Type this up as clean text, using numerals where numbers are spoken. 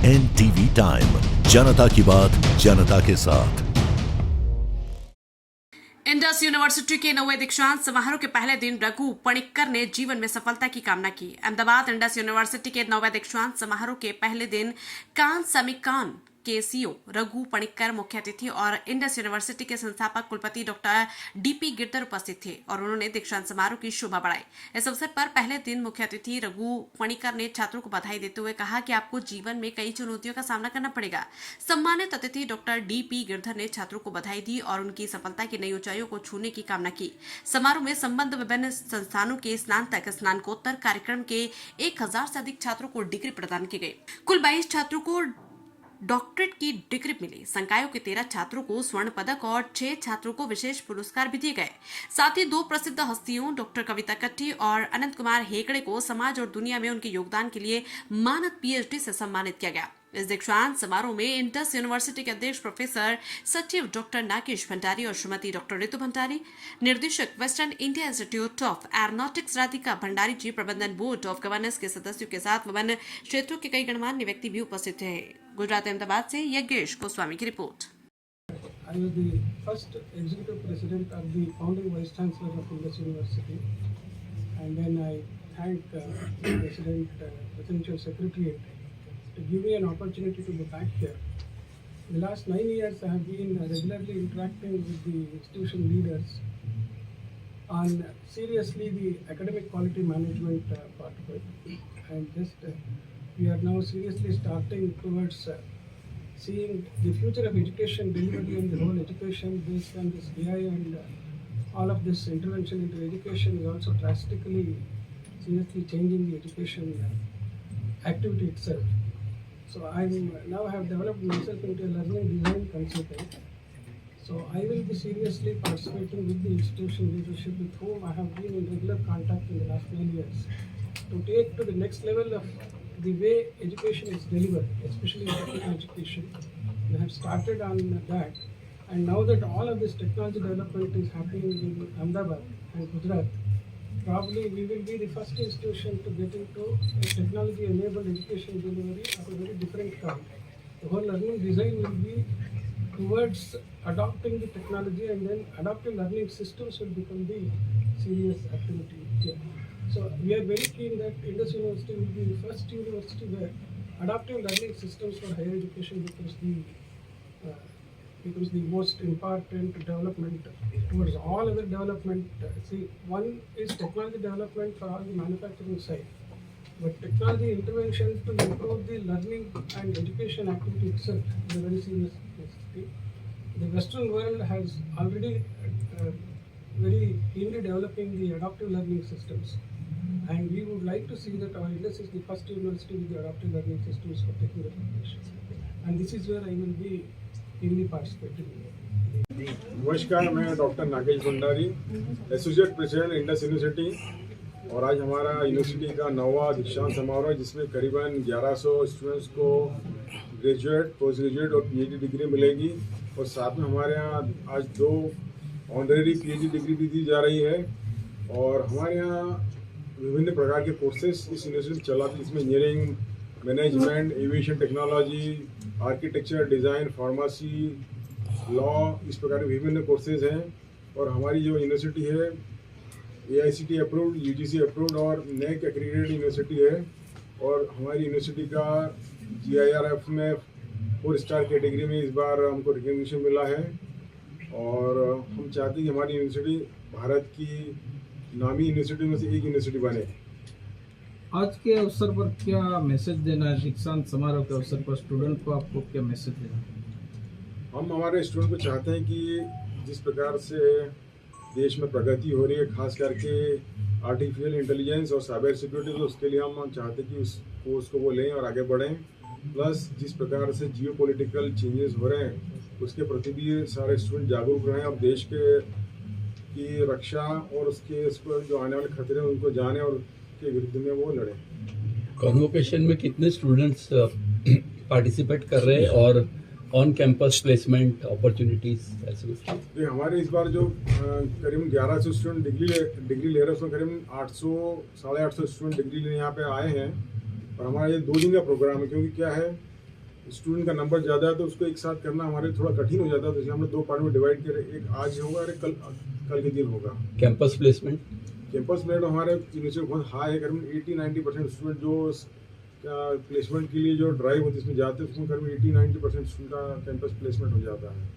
NTV time, जनता की बात जनता के साथ। इंडस यूनिवर्सिटी के 9वें दीक्षांत समारोह के पहले दिन रघु पणिक्कर ने जीवन में सफलता की कामना की। अहमदाबाद इंडस यूनिवर्सिटी के 9वें दीक्षांत समारोह के पहले दिन कान समीकान के सीईओ रघु पणिक्कर मुख्य अतिथि और इंडस यूनिवर्सिटी के संस्थापक कुलपति डॉक्टर डीपी गिरधर उपस्थित थे और उन्होंने दीक्षांत समारोह की शोभा बढ़ाई। इस अवसर पर पहले दिन मुख्य अतिथि रघु पणिक्कर ने छात्रों को बधाई देते हुए कहा कि आपको जीवन में कई चुनौतियों का सामना करना पड़ेगा। सम्मानित अतिथि डॉक्टर डीपी गिरधर ने छात्रों को बधाई दी और उनकी सफलता की नई ऊंचाइयों को छूने की कामना की। समारोह में संबद्ध विभिन्न संस्थानों के स्नातक स्नातकोत्तर कार्यक्रम के 1000 से अधिक छात्रों को डिग्री प्रदान की गई। कुल 22 छात्रों को डॉक्टरेट की डिग्री मिली। संकायों के 13 छात्रों को स्वर्ण पदक और 6 छात्रों को विशेष पुरस्कार भी दिए गए। साथ ही 2 प्रसिद्ध हस्तियों डॉक्टर कविता कट्टी और अनंत कुमार हेगड़े को समाज और दुनिया में उनके योगदान के लिए मानद पीएचडी से सम्मानित किया गया। इस दीक्षांत समारोह में इंडस यूनिवर्सिटी के अध्यक्ष प्रोफेसर सचिव डॉक्टर नागेश भंडारी और श्रीमती डॉक्टर रितु भंडारी, निर्देशक Western India Institute of Aeronautics Radhika Bhandari ji, प्रबंधन बोर्ड ऑफ गवर्नेंस के सदस्यों के साथ विभिन्न क्षेत्रों के कई गणमान्य व्यक्ति भी उपस्थित थे। गुजरात अहमदाबाद से यज्ञेश गोस्वामी की report. I was the first executive president of the founding vice chancellor of Indus University, and then I thank the presidential secretariat to give me an opportunity to be back here. In the last 9 years, I have been regularly interacting with the institution leaders on seriously the academic quality management part of it, and just we are now seriously starting towards seeing the future of education delivery and the whole education based on this AI and all of this intervention into education is also drastically seriously changing the education activity itself. So I now have developed myself into a learning design consultant. So I will be seriously participating with the institution leadership with whom I have been in regular contact in the last 9 years to take to the next level of the way education is delivered, especially technical education. We have started on that, and now that all of this technology development is happening in Ahmedabad and Gujarat, probably we will be the first institution to get into a technology-enabled education delivery of a very different kind. The whole learning design will be towards adopting the technology, and then adaptive learning systems will become the serious activity here. So we are very keen that Indus University will be the first university where adaptive learning systems for higher education becomes the most important development towards all other development. See, one is technology development for all the manufacturing side, but technology interventions to improve the learning and education activity itself is a very serious necessity. The Western world has already very keenly developing the adaptive learning systems, and we would like to see that our Indus is the first university with the adaptive learning systems for technical education, and this is where I will be keenly participating. नमस्कार, मैं doctor Nagesh Bhandari, associate president Indus university, और आज हमारा university का 9वां दीक्षांत समारोह है जिसमें करीबन 1100 स्टूडेंट्स को ग्रेजुएट, पोस्ट ग्रेजुएट और पीएचडी डिग्री मिलेगी, और साथ में हमारे यहाँ आज 2 ऑनरेरी पीएचडी डिग्री भी दी जा रही है। और हमारे यहाँ विभिन्न प्रकार के कोर्सेस इस यूनिवर्सिटी में चलाते हैं, इसमें engineering, management, aviation technology, architecture, design, pharmacy, law, इस प्रकार के विभिन्न कोर्सेज हैं। और हमारी जो यूनिवर्सिटी है AICTE अप्रूव्ड, UGC अप्रूव्ड और NAAC एक्रीडेटेड यूनिवर्सिटी है, और हमारी यूनिवर्सिटी का GIRF में 4 स्टार कैटेगरी में इस बार हमको रिकग्निशन मिला है, और हम चाहते हैं कि हमारी यूनिवर्सिटी भारत की नामी यूनिवर्सिटी में से एक यूनिवर्सिटी बने। आज के अवसर पर क्या मैसेज देना है? दीक्षांत समारोह के अवसर पर स्टूडेंट को आपको क्या मैसेज देना है? हम हमारे स्टूडेंट को चाहते हैं कि जिस प्रकार से देश में प्रगति हो रही है, खास करके आर्टिफिशियल इंटेलिजेंस और साइबर सिक्योरिटी, तो उसके लिए हम चाहते हैं कि उस कोर्स को वो लें और आगे बढ़ें। प्लस जिस प्रकार से जियो पॉलिटिकल चेंजेस हो रहे हैं उसके प्रति भी सारे स्टूडेंट जागरूक रहें और देश की रक्षा और उसके उस पर जो आने वाले खतरे हैं उनको जाने और के विरुद्ध में वो लड़ें। कॉन्वोकेशन में कितने स्टूडेंट्स पार्टिसिपेट कर रहे हैं और ऑन कैंपस प्लेसमेंट अपॉर्चुनिटीज ऐसे कुछ? हमारे इस बार जो करीबन 1100 स्टूडेंट डिग्री ले रहे हैं, उसमें करीबन 800 साढ़े 800 स्टूडेंट डिग्री लेने यहाँ पे आए हैं। और हमारा ये 2 दिन का प्रोग्राम है, क्योंकि क्या है स्टूडेंट का नंबर ज़्यादा है तो उसको एक साथ करना हमारे थोड़ा कठिन हो जाता है, तो इसलिए हमने 2 पार्ट में डिवाइड करे, एक आज होगा और एक कल के दिन होगा। कैंपस प्लेसमेंट कैंपस प्लेसमेंट हमारे यूनिवर्सिटी बहुत हाई है, करीबन 80-90% स्टूडेंट जो प्लेसमेंट के लिए जो ड्राइव होती है इसमें जाते हैं, उसमें करीबन 80-90% स्टूडेंट का कैंपस प्लेसमेंट हो जाता है।